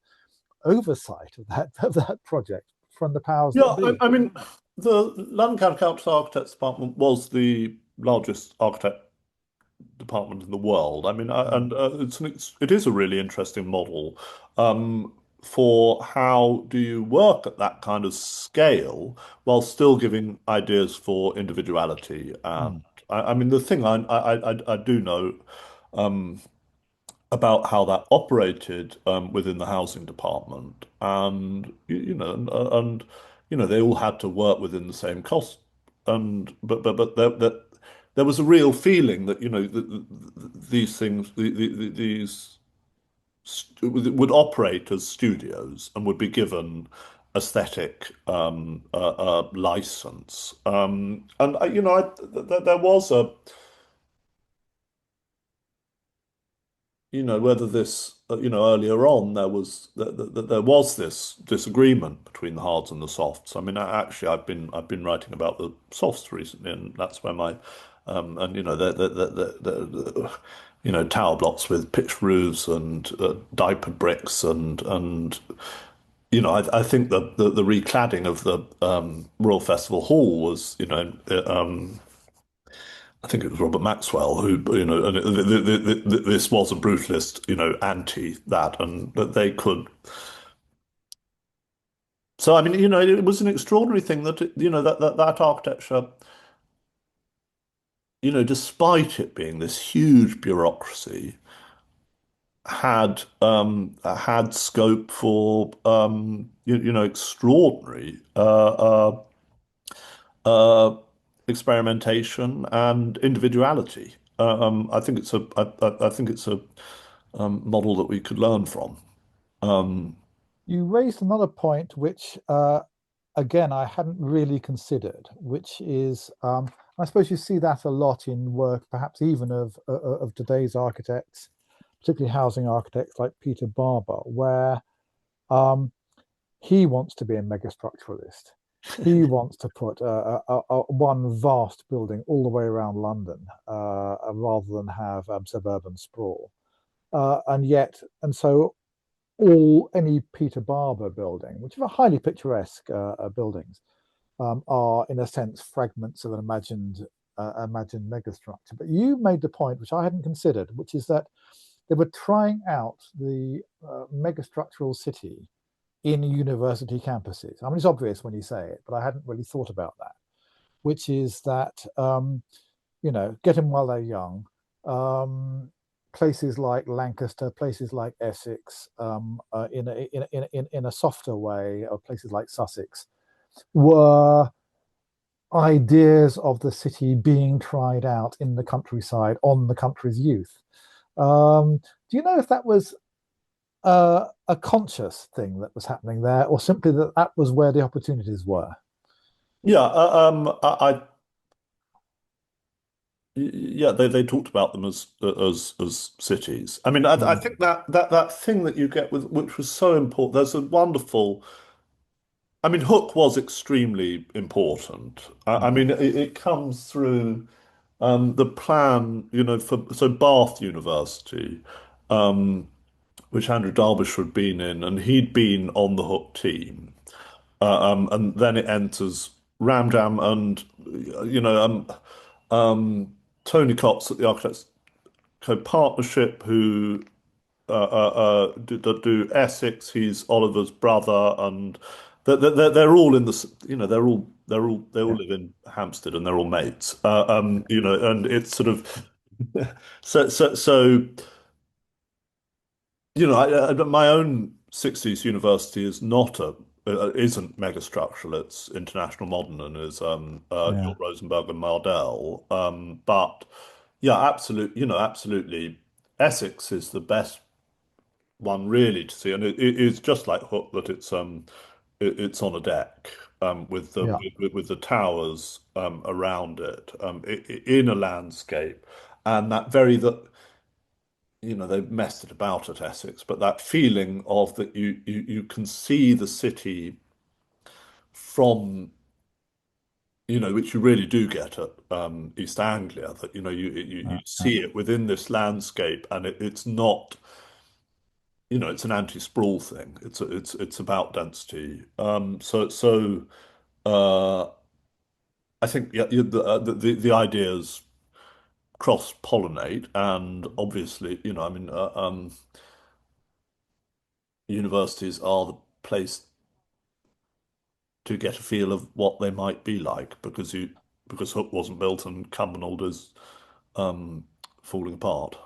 Speaker 4: oversight of that project from the powers
Speaker 2: yeah,
Speaker 4: that be?
Speaker 2: I mean, the London County Council Architects Department was the largest architect department in the world. I mean, and it is a really interesting model for how do you work at that kind of scale while still giving ideas for individuality. And I mean, the thing I do know about how that operated within the housing department, and they all had to work within the same cost, and but there was a real feeling that these things these would operate as studios and would be given aesthetic license, and there was a whether this, earlier on there was this disagreement between the hards and the softs. I mean, actually, I've been writing about the softs recently, and that's where my and tower blocks with pitched roofs and diapered bricks and I think the recladding of the Royal Festival Hall was I think it was Robert Maxwell who, and this was a brutalist, anti that, and that they could. So I mean, it was an extraordinary thing that that architecture, despite it being this huge bureaucracy, had scope for extraordinary uh, experimentation and individuality. I think it's I think it's a model that we could learn from. Um,
Speaker 4: You raised another point, which again I hadn't really considered, which is I suppose you see that a lot in work, perhaps even of today's architects, particularly housing architects like Peter Barber, where um, he wants to be a megastructuralist. He wants to put one vast building all the way around London rather than have suburban sprawl. And so any Peter Barber building, which are highly picturesque buildings, are in a sense fragments of an imagined megastructure. But you made the point, which I hadn't considered, which is that they were trying out the megastructural city in university campuses. I mean, it's obvious when you say it, but I hadn't really thought about that, which is that, get them while they're young. Places like Lancaster, places like Essex, in a softer way, or places like Sussex, were ideas of the city being tried out in the countryside on the country's youth. Do you know if that was a conscious thing that was happening there, or simply that was where the opportunities were?
Speaker 2: yeah, yeah, they talked about them as cities. I mean, I think that thing that you get with which was so important. There's a wonderful. I mean, Hook was extremely important. I mean, it comes through the plan, for Bath University, um, which Andrew Derbyshire had been in, and he'd been on the Hook team, and then it enters Ramjam and Tony Cox at the Architects Co-Partnership, who do Essex. He's Oliver's brother, and they're all in the they all
Speaker 4: Yeah,
Speaker 2: live in Hampstead, and they're all mates. And it's sort of so my own 60s university is not isn't megastructural. It's international modern and is
Speaker 4: yeah.
Speaker 2: York Rosenberg and Mardell. But yeah, absolutely. Essex is the best one really to see, and it is just like Hook that it's on a deck with
Speaker 4: Yeah.
Speaker 2: with the towers around it in a landscape, and that very that they messed it about at Essex, but that feeling of that you can see the city from which you really do get at East Anglia, that you
Speaker 4: Yeah.
Speaker 2: see it within this landscape, and it's not. It's an anti-sprawl thing. It's about density. Uh, I think yeah, the ideas cross-pollinate, and obviously, I mean, universities are the place to get a feel of what they might be like because Hook wasn't built and Cumbernauld is um, falling apart.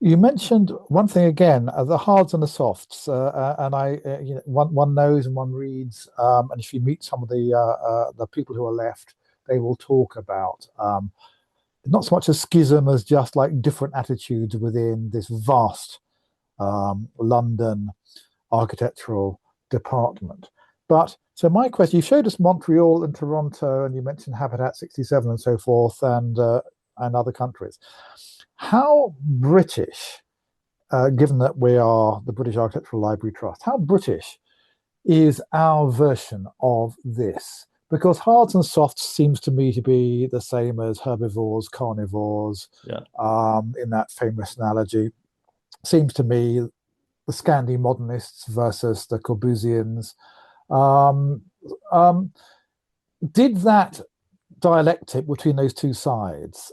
Speaker 4: You mentioned one thing again, the hards and the softs, and one knows and one reads, and if you meet some of the people who are left, they will talk about not so much a schism as just like different attitudes within this vast London architectural department. But so my question, you showed us Montreal and Toronto, and you mentioned Habitat 67 and so forth, and other countries. How British, given that we are the British Architectural Library Trust, how British is our version of this? Because hards and softs seems to me to be the same as herbivores, carnivores,
Speaker 2: Yeah.
Speaker 4: in that famous analogy. Seems to me the Scandi modernists versus the Corbusians. Um, um, did that dialectic between those two sides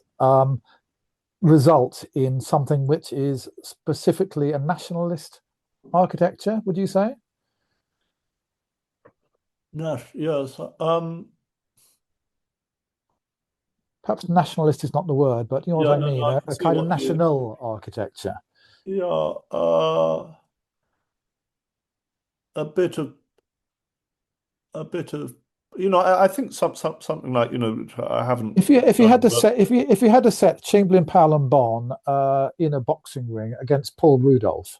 Speaker 4: result in something which is specifically a nationalist architecture, would you say?
Speaker 2: No, yes.
Speaker 4: Perhaps nationalist is not the word, but you know what
Speaker 2: Yeah,
Speaker 4: I
Speaker 2: no,
Speaker 4: mean,
Speaker 2: no, I can
Speaker 4: a
Speaker 2: see
Speaker 4: kind of
Speaker 2: what you.
Speaker 4: national architecture.
Speaker 2: Yeah, a bit of a bit of I think something like I haven't
Speaker 4: If you had
Speaker 2: done,
Speaker 4: to
Speaker 2: but
Speaker 4: set if you had to set Chamberlain, Powell, and Bon in a boxing ring against Paul Rudolph,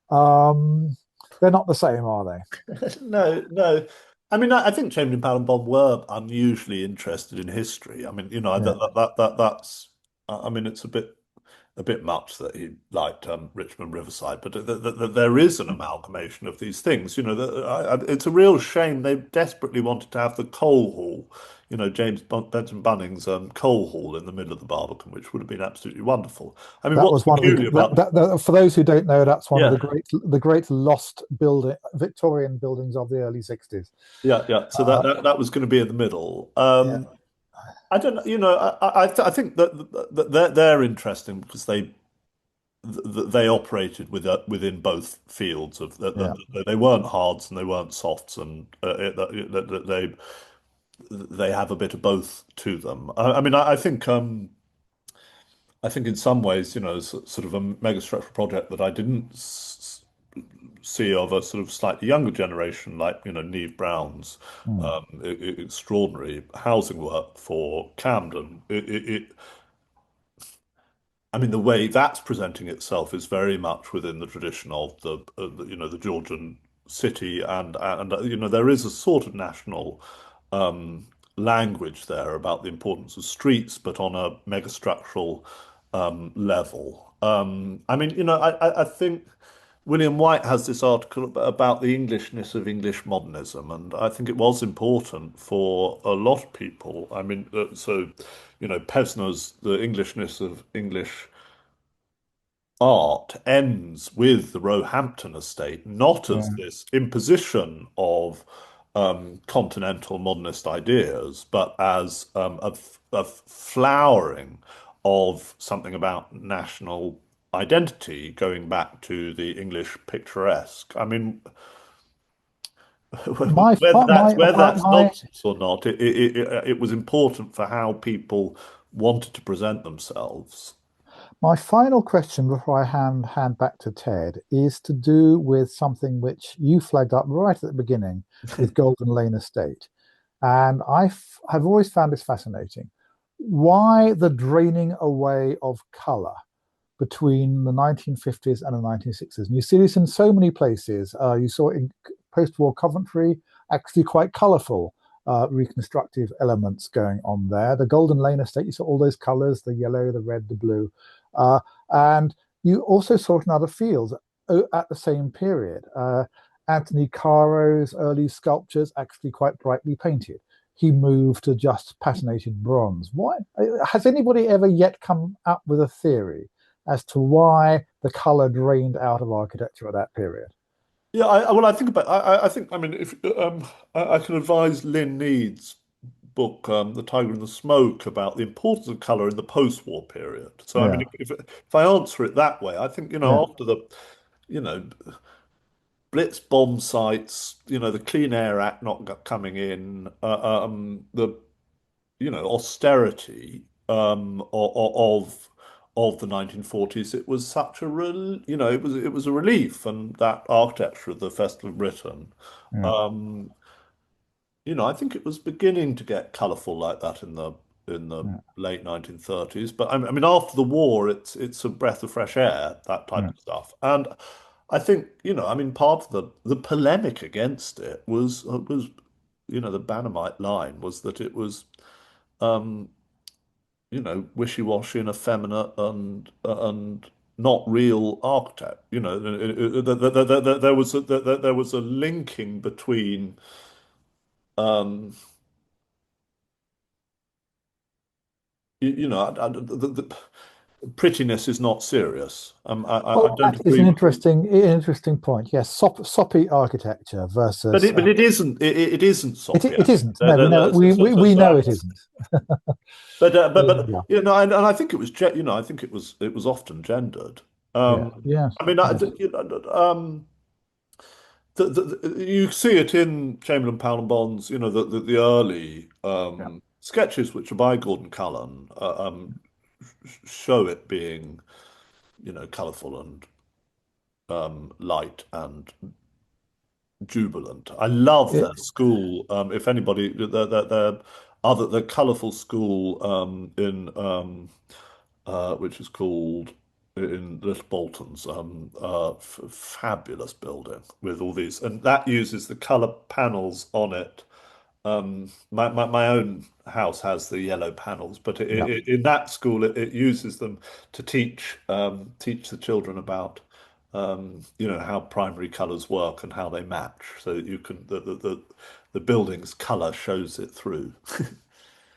Speaker 4: um, they're not the same, are they?
Speaker 2: no, no. I mean, I think Chamberlain, Powell, and Bob were unusually interested in history. I mean,
Speaker 4: Yeah,
Speaker 2: that's. I mean, it's a bit much that he liked Richmond Riverside, but there is an amalgamation of these things. It's a real shame. They desperately wanted to have the coal hall, James Benton Bunning's coal hall in the middle of the Barbican, which would have been absolutely wonderful. I mean,
Speaker 4: that
Speaker 2: what's
Speaker 4: was one of
Speaker 2: peculiar about
Speaker 4: for those who don't know, that's one of
Speaker 2: yeah,
Speaker 4: the great lost building Victorian buildings of the early 60s.
Speaker 2: yeah, yeah. So
Speaker 4: Uh,
Speaker 2: that was going to be in the middle.
Speaker 4: yeah,
Speaker 2: I don't know. I think that they're interesting because they operated within both fields of
Speaker 4: yeah.
Speaker 2: they weren't hards and they weren't softs, and they have a bit of both to them. I mean, I think in some ways, sort of a megastructural project that I didn't see of a sort of slightly younger generation, like Neve Brown's
Speaker 4: Mm,
Speaker 2: extraordinary housing work for Camden. I mean, the way that's presenting itself is very much within the tradition of the Georgian city, and there is a sort of national language there about the importance of streets, but on a megastructural level. I mean, I think William White has this article about the Englishness of English modernism, and I think it was important for a lot of people. I mean, Pesner's The Englishness of English art ends with the Roehampton estate, not as
Speaker 4: yeah.
Speaker 2: this imposition of continental modernist ideas, but as a flowering of something about national identity going back to the English picturesque. I mean, whether that's
Speaker 4: My
Speaker 2: nonsense or not, it was important for how people wanted to present themselves.
Speaker 4: My final question before I hand back to Ted is to do with something which you flagged up right at the beginning with Golden Lane Estate. And have always found this fascinating. Why the draining away of color between the 1950s and the 1960s? And you see this in so many places. You saw it in post-war Coventry, actually quite colorful reconstructive elements going on there. The Golden Lane Estate, you saw all those colors, the yellow, the red, the blue. And you also saw it in other fields at the same period. Anthony Caro's early sculptures actually quite brightly painted. He moved to just patinated bronze. Why has anybody ever yet come up with a theory as to why the color drained out of architecture at that period?
Speaker 2: Yeah, I think about I think I mean if I can advise Lynn Need's book The Tiger and the Smoke about the importance of color in the post-war period. So I mean
Speaker 4: Yeah,
Speaker 2: if I answer it that way, I think
Speaker 4: yeah,
Speaker 2: after the you know Blitz bomb sites, the Clean Air Act not coming in, the austerity of the 1940s, it was such a it was a relief, and that architecture of the Festival of Britain,
Speaker 4: yeah,
Speaker 2: um, I think it was beginning to get colourful like that in the
Speaker 4: yeah,
Speaker 2: late 1930s. But I mean, after the war, it's a breath of fresh air, that type
Speaker 4: yeah,
Speaker 2: of stuff. And I think, I mean, part of the polemic against it was the Bannermite line was that it was um, wishy-washy and effeminate and not real architect. There was a linking between um, you know, prettiness is not serious. I
Speaker 4: Well,
Speaker 2: don't
Speaker 4: that is
Speaker 2: agree
Speaker 4: an
Speaker 2: with you.
Speaker 4: interesting point. Yes, soppy architecture versus.
Speaker 2: But it isn't. It isn't soppy.
Speaker 4: It isn't.
Speaker 2: Actually.
Speaker 4: No, we know we know it isn't.
Speaker 2: But
Speaker 4: Yeah,
Speaker 2: you know, and I think it was you know, I think it was often gendered.
Speaker 4: yeah, yeah.
Speaker 2: I mean, you know, you see it in Chamberlain, Powell and Bond's, you know, the early
Speaker 4: Yeah.
Speaker 2: sketches, which are by Gordon Cullen, show it being, you know, colourful and light and jubilant. I love
Speaker 4: It,
Speaker 2: their school. If anybody, the colourful school in which is called in Little Bolton's fabulous building with all these, and that uses the colour panels on it. My own house has the yellow panels, but
Speaker 4: yeah.
Speaker 2: in that school it uses them to teach the children about you know how primary colours work and how they match, so that you can the building's colour shows it through.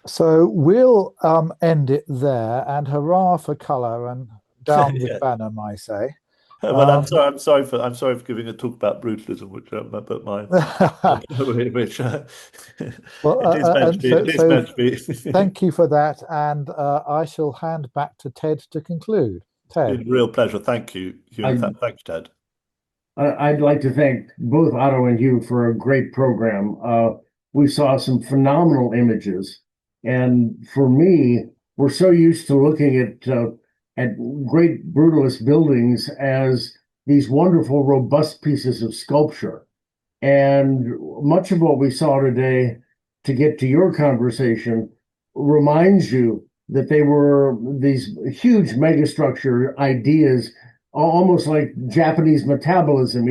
Speaker 4: So we'll end it there, and hurrah for colour and down with
Speaker 2: Yeah.
Speaker 4: Banham, I say.
Speaker 2: Well, I'm sorry for giving a talk about brutalism, which but my which
Speaker 4: Well,
Speaker 2: it is meant to be. It is
Speaker 4: so
Speaker 2: meant to be.
Speaker 4: thank you for that, and I shall hand back to Ted to conclude. Ted.
Speaker 2: Real pleasure. Thank you, Hugh.
Speaker 1: I,
Speaker 2: Thank you, Ted.
Speaker 1: I'd like to thank both Otto and Hugh for a great program. We saw some phenomenal images, and for me, we're so used to looking at great brutalist buildings as these wonderful, robust pieces of sculpture. And much of what we saw today, to get to your conversation, reminds you that they were these huge megastructure ideas, almost like Japanese metabolism.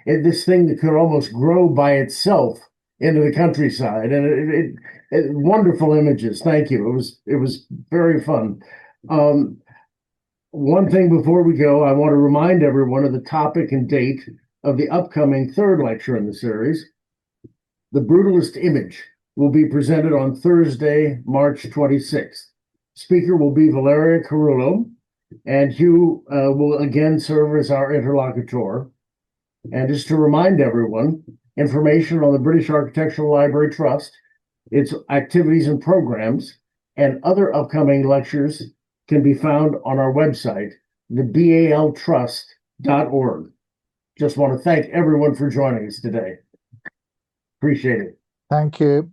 Speaker 1: This thing that could almost grow by itself into the countryside, and wonderful images. Thank you. It was very fun. One thing before we go, I want to remind everyone of the topic and date of the upcoming third lecture in the series. The Brutalist Image will be presented on Thursday, March 26th. Speaker will be Valeria Carullo, and Hugh will again serve as our interlocutor. And just to remind everyone, information on the British Architectural Library Trust, its activities and programs, and other upcoming lectures can be found on our website, thebaltrust.org. Just want to thank everyone for joining us today. Appreciate it.
Speaker 4: Thank you.